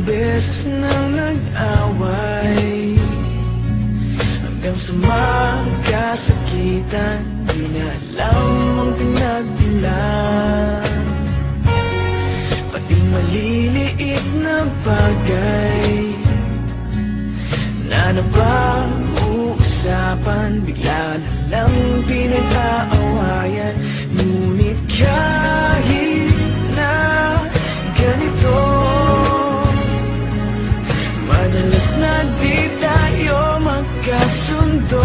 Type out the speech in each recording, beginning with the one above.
beses nang nag-away, hanggang sa magkasakitan. Di na alam ang pinagbilan, pati maliliit na bagay na napag-uusapan, bigla na lang pinag-aawayan. Ngunit kahit na ganito, madalas na di tayo magkasundo.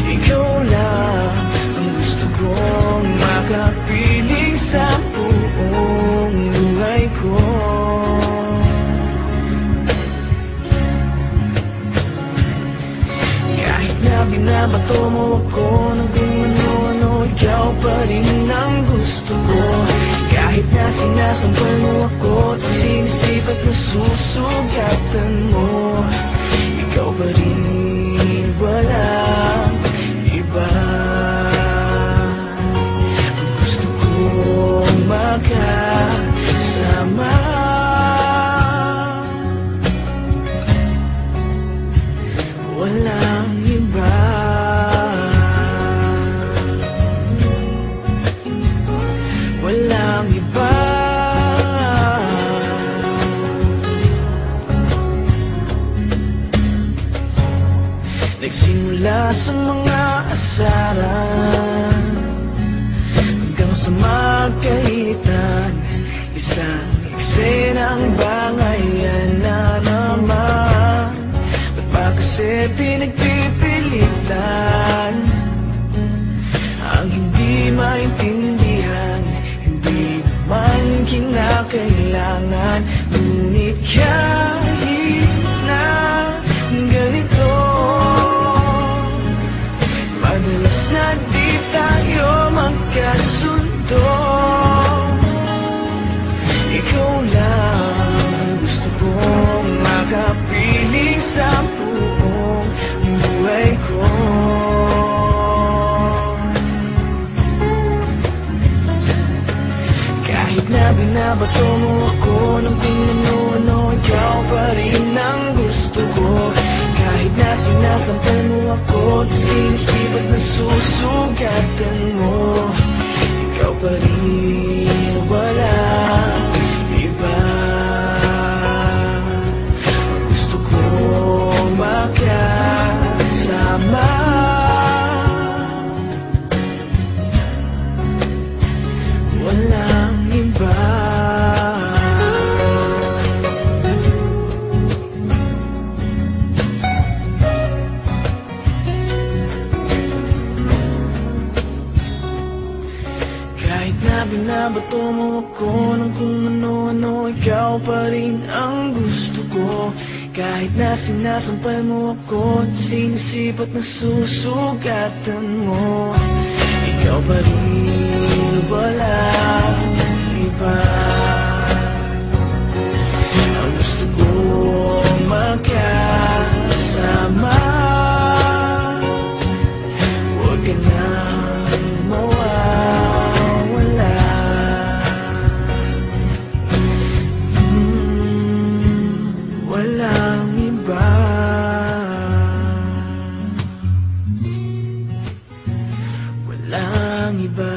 Ikaw lang ang gusto kong makapiling sa buong buhay ko. Kahit na binabato mo ako ng kung ano-ano, ikaw pa rin ang gusto ko. Kahit na sinasampal mo ako at sinisip at nasusugatan mo, ikaw pa rin, walang iba. Gusto kong makasama, walang iba. Walang iba. Nagsimula sa mga asaran hanggang sa magkaitan, isang eksenang bangayan na naman. Ba't ba kasi pinagpipilitan ang hindi maintindihan? Hindi naman kinakailangan. Ngunit kahit na ganito, madalas na di tayo magkasundo. Ikaw lang gusto kong makapiling sa buong buhay ko. Kahit na binabato mo ako ng kung ano-ano, ikaw pa rin ang gusto ko. Kahit na sinasampal mo ako at sinisip at nasusugatan mo, ikaw pa rin, walang iba. Gusto kong makasama, walang iba. Kahit na binabato mo ako ng kung ano-ano, ikaw pa rin ang gusto ko. Kahit na sinasampal mo ako at sinisip at nasusugatan mo, ikaw pa rin, walang iba. Ang gusto kong makasama, huwag ka nang mawawala. Walang iba. Walang iba.